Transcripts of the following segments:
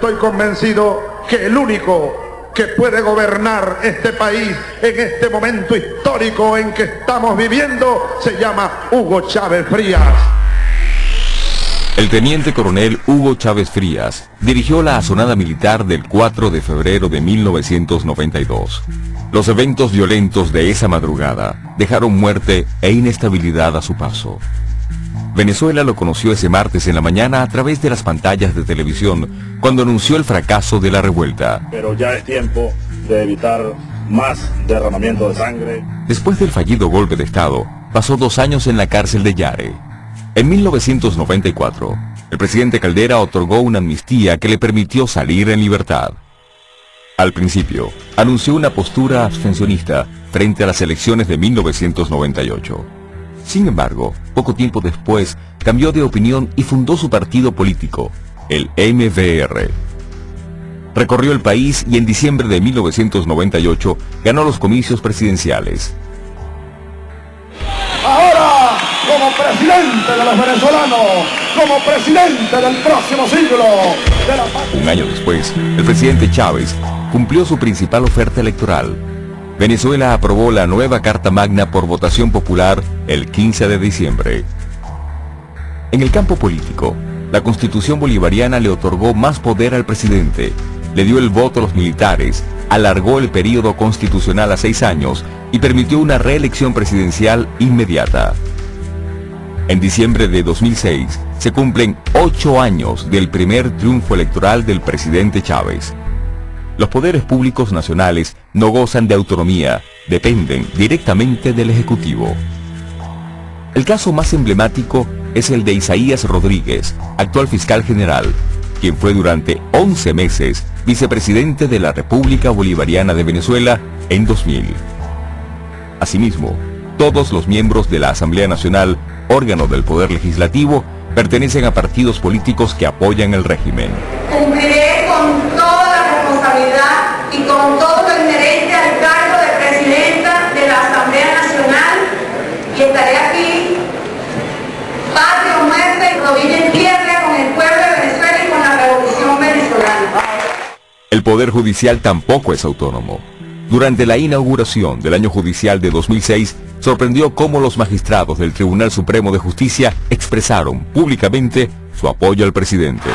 estoy convencido que el único que puede gobernar este país en este momento histórico en que estamos viviendo se llama Hugo Chávez Frías. El teniente coronel Hugo Chávez Frías dirigió la asonada militar del 4 de febrero de 1992. Los eventos violentos de esa madrugada dejaron muerte e inestabilidad a su paso. Venezuela lo conoció ese martes en la mañana a través de las pantallas de televisión cuando anunció el fracaso de la revuelta. Pero ya es tiempo de evitar más derramamiento de sangre. Después del fallido golpe de Estado, pasó 2 años en la cárcel de Yare. En 1994, el presidente Caldera otorgó una amnistía que le permitió salir en libertad. Al principio, anunció una postura abstencionista frente a las elecciones de 1998. Sin embargo, poco tiempo después, cambió de opinión y fundó su partido político, el MVR. Recorrió el país y en diciembre de 1998 ganó los comicios presidenciales. Ahora, como presidente de los venezolanos, como presidente del próximo siglo de la patria. Un año después, el presidente Chávez cumplió su principal oferta electoral. Venezuela aprobó la nueva Carta Magna por votación popular el 15 de diciembre. En el campo político, la Constitución bolivariana le otorgó más poder al presidente, le dio el voto a los militares, alargó el período constitucional a 6 años y permitió una reelección presidencial inmediata. En diciembre de 2006 se cumplen 8 años del primer triunfo electoral del presidente Chávez. Los poderes públicos nacionales no gozan de autonomía, dependen directamente del Ejecutivo. El caso más emblemático es el de Isaías Rodríguez, actual fiscal general, quien fue durante 11 meses vicepresidente de la República Bolivariana de Venezuela en 2000. Asimismo, todos los miembros de la Asamblea Nacional, órgano del Poder Legislativo, pertenecen a partidos políticos que apoyan el régimen. Cumpliré con toda la responsabilidad y con todo lo inherente al cargo de presidenta de la Asamblea Nacional y estaré aquí, patria o muerte, rodilla en tierra con el pueblo de Venezuela y con la revolución venezolana. El Poder Judicial tampoco es autónomo. Durante la inauguración del año judicial de 2006, sorprendió cómo los magistrados del Tribunal Supremo de Justicia expresaron públicamente su apoyo al presidente.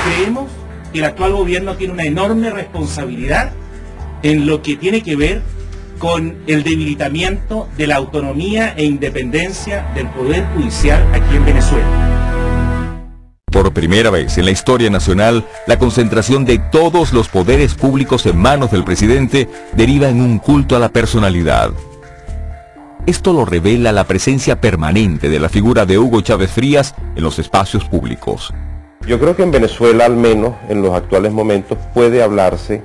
Creemos que el actual gobierno tiene una enorme responsabilidad en lo que tiene que ver con el debilitamiento de la autonomía e independencia del Poder Judicial aquí en Venezuela. Por primera vez en la historia nacional, la concentración de todos los poderes públicos en manos del presidente deriva en un culto a la personalidad. Esto lo revela la presencia permanente de la figura de Hugo Chávez Frías en los espacios públicos. Yo creo que en Venezuela, al menos en los actuales momentos, puede hablarse,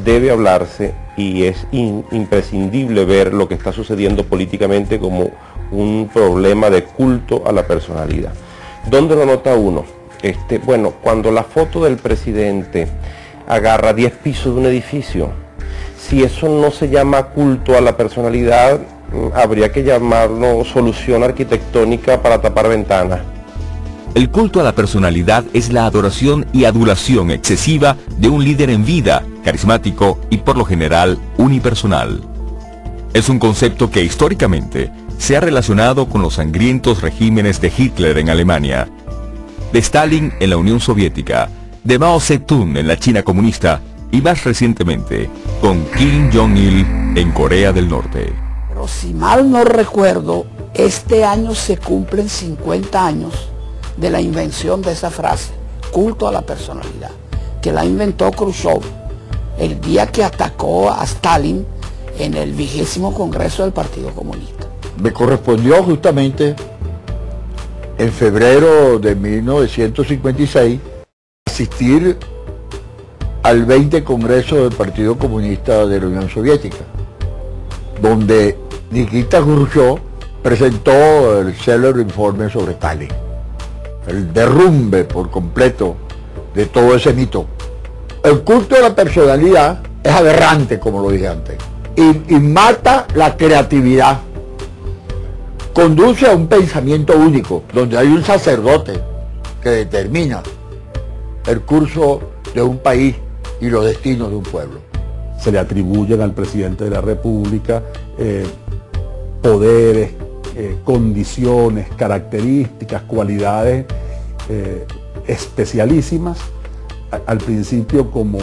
debe hablarse y es imprescindible ver lo que está sucediendo políticamente como un problema de culto a la personalidad. ¿Dónde lo nota uno? Bueno, cuando la foto del presidente agarra 10 pisos de un edificio, si eso no se llama culto a la personalidad, habría que llamarlo solución arquitectónica para tapar ventanas. El culto a la personalidad es la adoración y adulación excesiva de un líder en vida, carismático y por lo general unipersonal. Es un concepto que históricamente se ha relacionado con los sangrientos regímenes de Hitler en Alemania, de Stalin en la Unión Soviética, de Mao Zedong en la China comunista y más recientemente con Kim Jong-il en Corea del Norte. Pero si mal no recuerdo, este año se cumplen 50 años de la invención de esa frase, culto a la personalidad, que la inventó Khrushchev el día que atacó a Stalin en el 20º Congreso del Partido Comunista. Me correspondió justamente en febrero de 1956 asistir al 20 Congreso del Partido Comunista de la Unión Soviética, donde Nikita Khrushchev presentó el célebre informe sobre Stalin, el derrumbe por completo de todo ese mito. El culto a la personalidad es aberrante, como lo dije antes, y mata la creatividad. conduce a un pensamiento único, donde hay un sacerdote que determina el curso de un país y los destinos de un pueblo. Se le atribuyen al presidente de la República poderes, condiciones, características, cualidades especialísimas, al principio como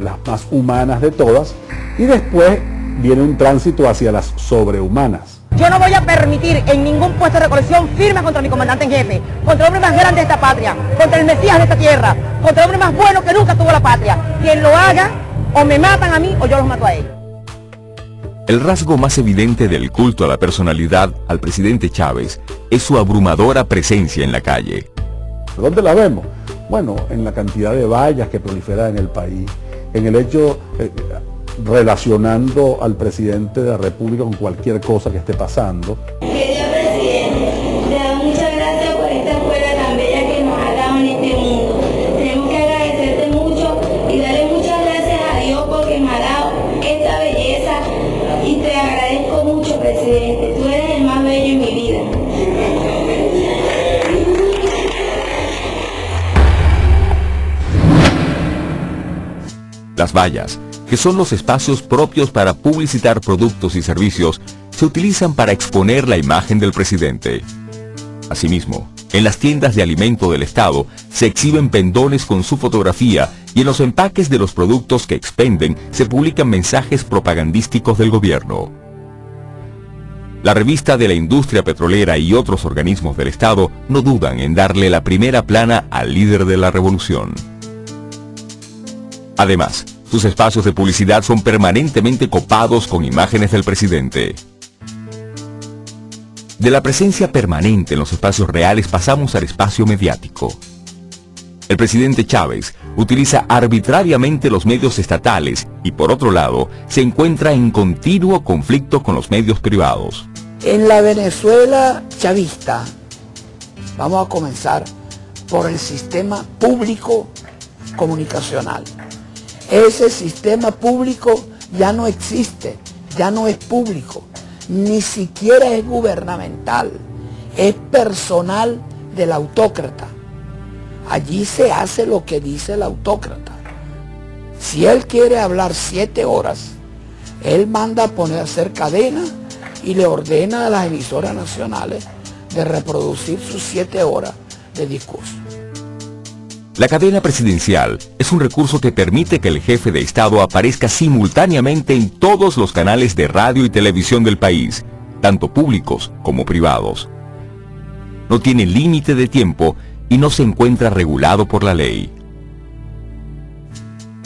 las más humanas de todas, y después viene un tránsito hacia las sobrehumanas. Yo no voy a permitir en ningún puesto de recolección firmes contra mi comandante en jefe, contra el hombre más grande de esta patria, contra el Mesías de esta tierra, contra el hombre más bueno que nunca tuvo la patria. Quien lo haga, o me matan a mí o yo los mato a ellos. El rasgo más evidente del culto a la personalidad al presidente Chávez es su abrumadora presencia en la calle. ¿Dónde la vemos? Bueno, en la cantidad de vallas que proliferan en el país, en el hecho relacionando al presidente de la República con cualquier cosa que esté pasando. Querido presidente, te doy muchas gracias por esta escuela tan bella que nos ha dado en este mundo. Tenemos que agradecerte mucho y darle muchas gracias a Dios porque me ha dado esta belleza y te agradezco mucho, presidente. Tú eres el más bello en mi vida. Las vallas, que son los espacios propios para publicitar productos y servicios, se utilizan para exponer la imagen del presidente. Asimismo, en las tiendas de alimento del Estado se exhiben pendones con su fotografía y en los empaques de los productos que expenden se publican mensajes propagandísticos del gobierno. La revista de la industria petrolera y otros organismos del Estado no dudan en darle la primera plana al líder de la revolución. Además, sus espacios de publicidad son permanentemente copados con imágenes del presidente. De la presencia permanente en los espacios reales pasamos al espacio mediático. El presidente Chávez utiliza arbitrariamente los medios estatales y, por otro lado, se encuentra en continuo conflicto con los medios privados. En la Venezuela chavista, vamos a comenzar por el sistema público comunicacional. Ese sistema público ya no existe, ya no es público, ni siquiera es gubernamental, es personal del autócrata. Allí se hace lo que dice el autócrata. Si él quiere hablar 7 horas, él manda a poner a hacer cadena y le ordena a las emisoras nacionales de reproducir sus 7 horas de discurso. La cadena presidencial es un recurso que permite que el jefe de Estado aparezca simultáneamente en todos los canales de radio y televisión del país, tanto públicos como privados. No tiene límite de tiempo y no se encuentra regulado por la ley.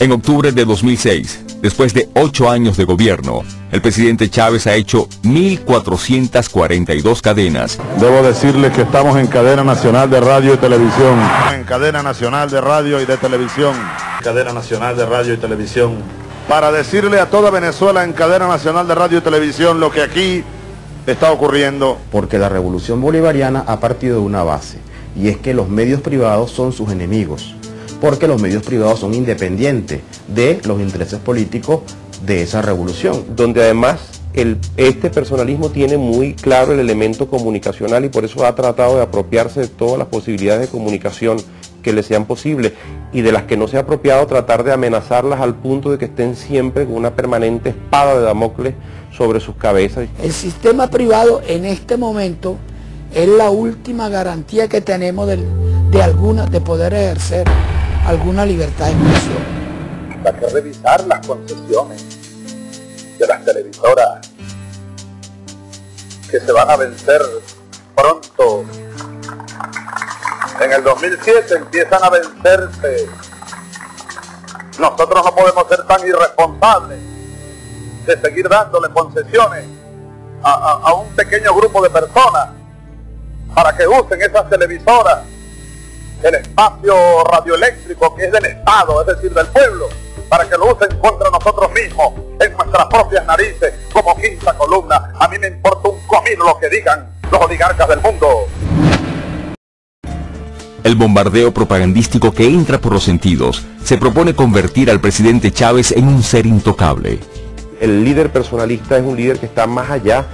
En octubre de 2006, después de 8 años de gobierno, el presidente Chávez ha hecho 1.442 cadenas. Debo decirles que estamos en cadena nacional de radio y televisión. En cadena nacional de radio y de televisión. Cadena nacional de radio y televisión. Para decirle a toda Venezuela en cadena nacional de radio y televisión lo que aquí está ocurriendo. Porque la revolución bolivariana ha partido de una base, y es que los medios privados son sus enemigos. Porque los medios privados son independientes de los intereses políticos de esa revolución. Donde además este personalismo tiene muy claro el elemento comunicacional y por eso ha tratado de apropiarse de todas las posibilidades de comunicación que le sean posibles y de las que no se ha apropiado tratar de amenazarlas al punto de que estén siempre con una permanente espada de Damocles sobre sus cabezas. El sistema privado en este momento es la última garantía que tenemos de poder ejercer alguna libertad de expresión. Hay que revisar las concesiones de las televisoras que se van a vencer pronto. En el 2007 empiezan a vencerse. Nosotros no podemos ser tan irresponsables de seguir dándole concesiones a un pequeño grupo de personas para que usen esas televisoras, el espacio radioeléctrico que es del Estado, es decir, del pueblo, para que lo usen contra nosotros mismos, en nuestras propias narices, como quinta columna. A mí me importa un comino lo que digan los oligarcas del mundo. El bombardeo propagandístico que entra por los sentidos se propone convertir al presidente Chávez en un ser intocable. El líder personalista es un líder que está más allá